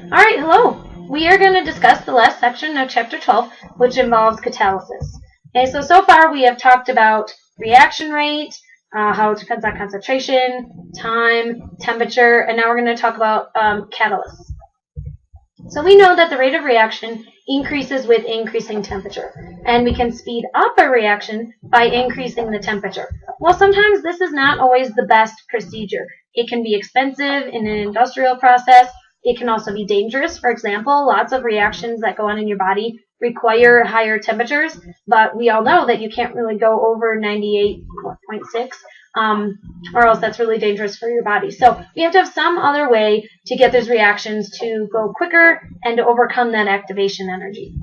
Alright, hello. We are going to discuss the last section of Chapter 12, which involves catalysis. Okay, so far we have talked about reaction rate, how it depends on concentration, time, temperature, and now we're going to talk about catalysts. So we know that the rate of reaction increases with increasing temperature, and we can speed up a reaction by increasing the temperature. Well, sometimes this is not always the best procedure. It can be expensive in an industrial process. It can also be dangerous. For example, lots of reactions that go on in your body require higher temperatures, but we all know that you can't really go over 98.6, or else that's really dangerous for your body. So we have to have some other way to get those reactions to go quicker and to overcome that activation energy.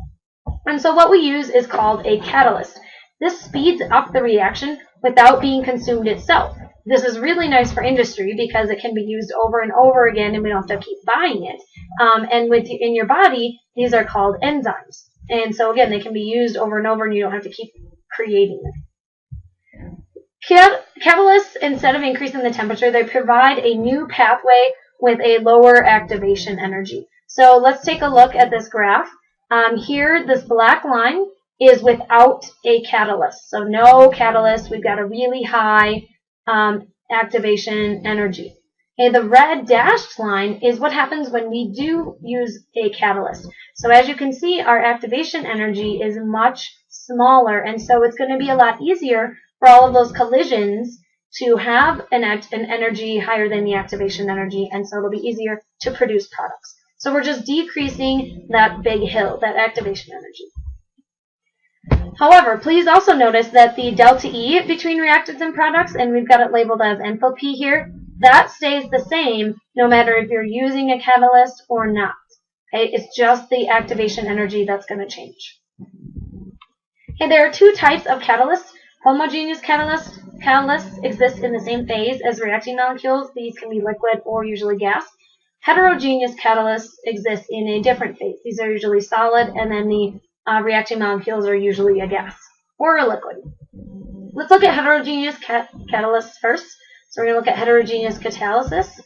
And so what we use is called a catalyst. This speeds up the reaction without being consumed itself. This is really nice for industry because it can be used over and over again and we don't have to keep buying it. And in your body, these are called enzymes. And so again, they can be used over and over and you don't have to keep creating them. Catalysts, instead of increasing the temperature, they provide a new pathway with a lower activation energy. So let's take a look at this graph. Here, this black line is without a catalyst. So no catalyst, we've got a really high activation energy. Okay, the red dashed line is what happens when we do use a catalyst. So as you can see, our activation energy is much smaller, and so it's going to be a lot easier for all of those collisions to have an energy higher than the activation energy, and so it'll be easier to produce products. So we're just decreasing that big hill, that activation energy. However, please also notice that the delta E between reactants and products, and we've got it labeled as enthalpy here, that stays the same no matter if you're using a catalyst or not. Okay, it's just the activation energy that's going to change. Okay, there are two types of catalysts. Homogeneous catalysts exist in the same phase as reacting molecules. These can be liquid or usually gas. Heterogeneous catalysts exist in a different phase. These are usually solid, and then the reacting molecules are usually a gas or a liquid. Let's look at heterogeneous catalysts first. So we're going to look at heterogeneous catalysis.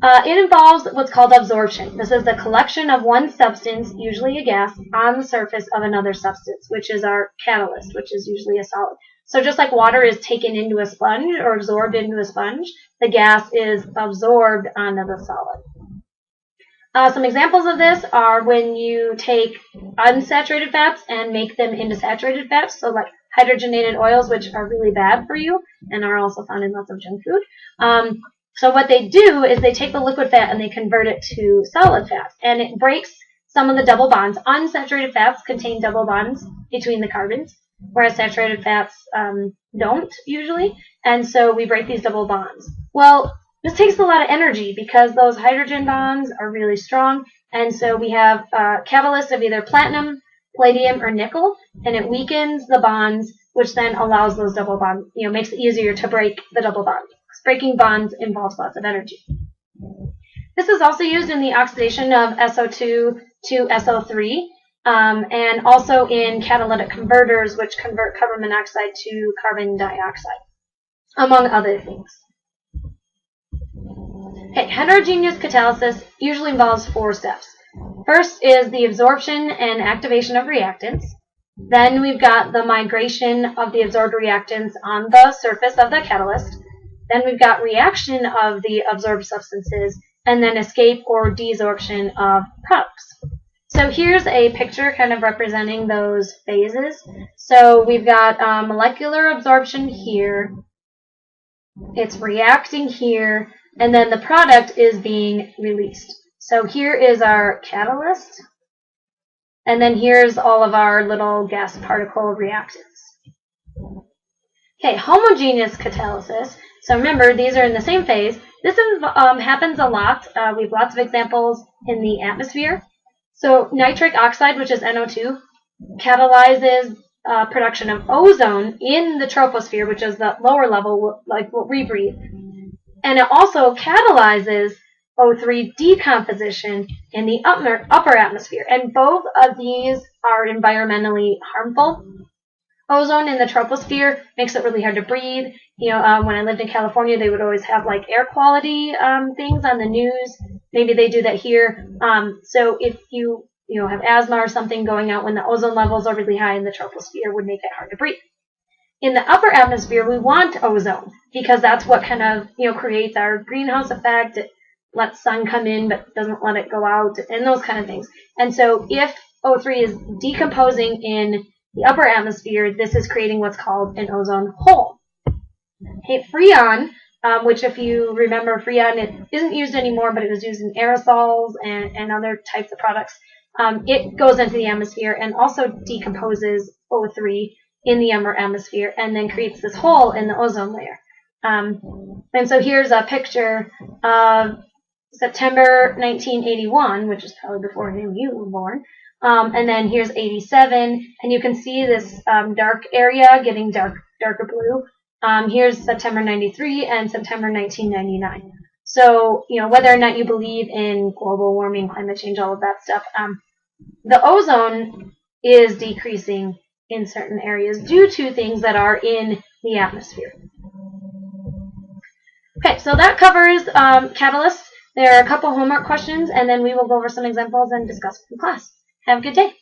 It involves what's called absorption. This is the collection of one substance, usually a gas, on the surface of another substance, which is our catalyst, which is usually a solid. So just like water is taken into a sponge or absorbed into a sponge, the gas is absorbed onto the solid. Some examples of this are when you take unsaturated fats and make them into saturated fats, so like hydrogenated oils, which are really bad for you and are also found in lots of junk food. So what they do is they take the liquid fat and they convert it to solid fat, and it breaks some of the double bonds. Unsaturated fats contain double bonds between the carbons, whereas saturated fats don't usually, and so we break these double bonds. Well, this takes a lot of energy because those hydrogen bonds are really strong, and so we have catalysts of either platinum, palladium, or nickel, and it weakens the bonds, which then allows those double bonds, makes it easier to break the double bonds. Breaking bonds involves lots of energy. This is also used in the oxidation of SO2 to SO3, and also in catalytic converters, which convert carbon monoxide to carbon dioxide, among other things. Okay, heterogeneous catalysis usually involves 4 steps. First is the absorption and activation of reactants. Then we've got the migration of the absorbed reactants on the surface of the catalyst. Then we've got reaction of the absorbed substances, and then escape or desorption of products. So here's a picture kind of representing those phases. So we've got molecular absorption here, it's reacting here, and then the product is being released. So here is our catalyst, and then here's all of our little gas particle reactants. Okay, homogeneous catalysis. So remember, these are in the same phase. This happens a lot. We have lots of examples in the atmosphere. So nitric oxide, which is NO2, catalyzes production of ozone in the troposphere, which is the lower level, like what we breathe. And it also catalyzes O3 decomposition in the upper atmosphere. And both of these are environmentally harmful. Ozone in the troposphere makes it really hard to breathe. When I lived in California, they would always have like air quality things on the news maybe they do that here. So if you have asthma or something going out when the ozone levels are really high in the troposphere would make it hard to breathe. In the upper atmosphere, we want ozone because that's what kind of creates our greenhouse effect. It lets sun come in but doesn't let it go out, and those kind of things. And so if O3 is decomposing in the upper atmosphere, this is creating what's called an ozone hole. Okay, Freon, which if you remember, Freon, it isn't used anymore, but it was used in aerosols and other types of products. It goes into the atmosphere and also decomposes O3 in the upper atmosphere and then creates this hole in the ozone layer. And so here's a picture of September 1981, which is probably before you were born. And then here's 87, and you can see this dark area getting darker blue. Here's September 93 and September 1999. So, whether or not you believe in global warming, climate change, all of that stuff, the ozone is decreasing in certain areas due to things that are in the atmosphere. Okay, so that covers catalysts. There are a couple homework questions, and then we will go over some examples and discuss in class. Have a good day.